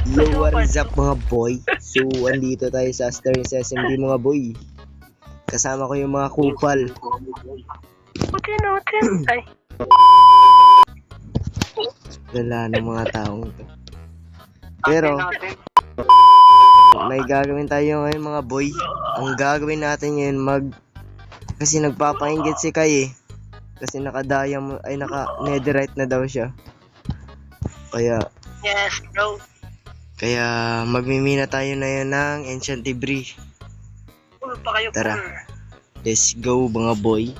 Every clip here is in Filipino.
Yo, what is up mga boy? So, andito tayo sa Stern SMD mga boy. Kasama ko yung mga kupal. Ay, Lala ng mga taong ito. Pero, may gagawin tayo ngayon mga boy. Ang gagawin natin ngayon kasi nagpapainggit si Kai eh. Kasi naka-netherite na daw siya. yes, bro. Kaya magmimina tayo na yun ng ancient debris. Pulo pa kayo. Tara. Let's go mga boy.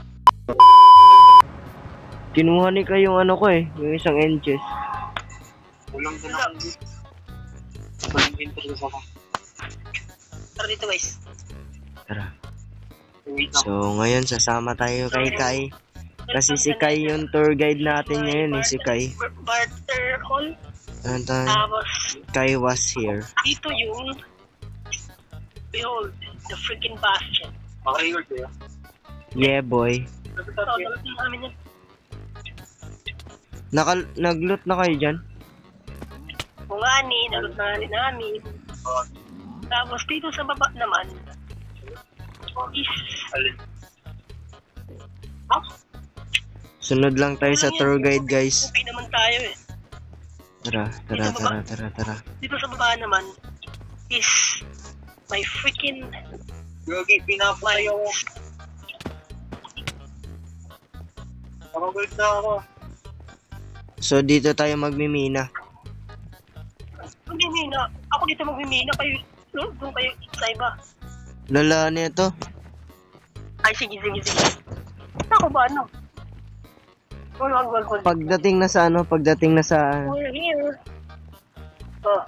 Kinuha ni Kai yung ano ko eh, yung isang enches. Ulang din ako. Ulang din ako. Tara dito guys. Tara. So ngayon sasama tayo kay Kai. Kasi si Kai yung tour guide natin ngayon eh, si Kai. Barter hall. Tapos, Kai was here. dito yung behold, the freaking bastion. Okay, you're there. Yeah boy. Namin yan. Nag-loot na kayo dyan? Kung nga ni, nagot na nga namin. Tapos dito sa baba naman, is... Sunod lang tayo sa tour guide guys. Okay naman tayo eh. Tara. Dito sa baba naman is my freaking Yogi, pinapay ako. Nakagulit na ako. So dito tayo magmimina. Magmimina. Ako dito magmimina kayo. Doon kayo sa iba. Lala nito. Ay, sige. Ako ba ano? Wag. Pagdating na sa We're here. Oh.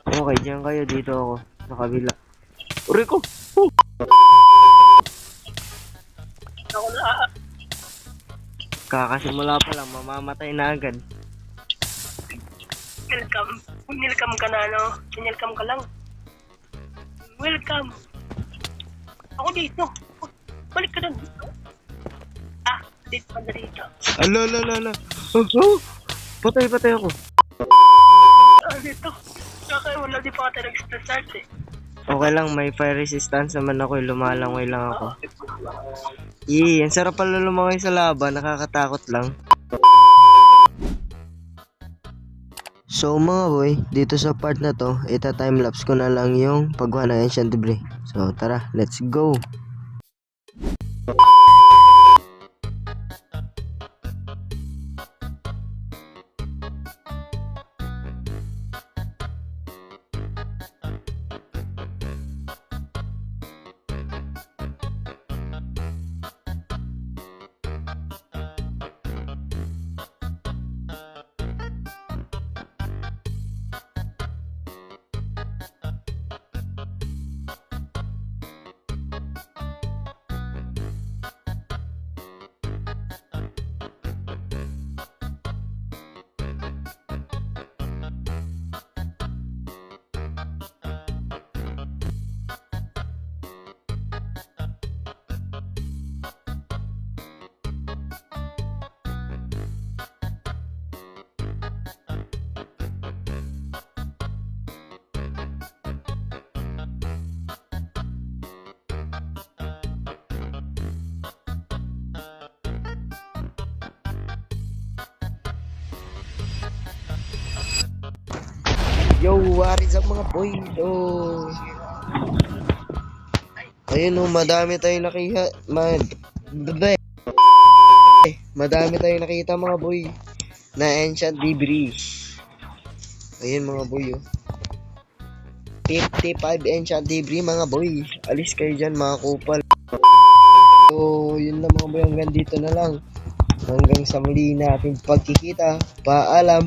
Okay, diyan kayo, dito ako sa kabila. Uri ko. Ako na. Kakasimula pa lang, mamamatay na agad. Welcome ka na, no? Welcome ka lang. Welcome. Ako dito. Balik ka doon. Dito pa na dito. Ala. Patay ako. Dito. Kaya wala di pa tayo nag-start eh. Okay lang, may fire resistance naman ako, lumalangoy lang ako. Ang sarap pala lumangoy sa lava, nakakatakot lang. So mga boy, dito sa part na to, ita-timelapse ko na lang yung pagkuha ng ancient debris. So tara, let's go! Yo, what is up mga boy? So, ayun o, madami tayong nakita mga boy na ancient debris. Ayun mga boy oh. 55 ancient debris mga boy. Alis kayo dyan mga kupal. So, yun lang mga boy, hanggang dito na lang. Hanggang sa muli natin pagkikita. Paalam.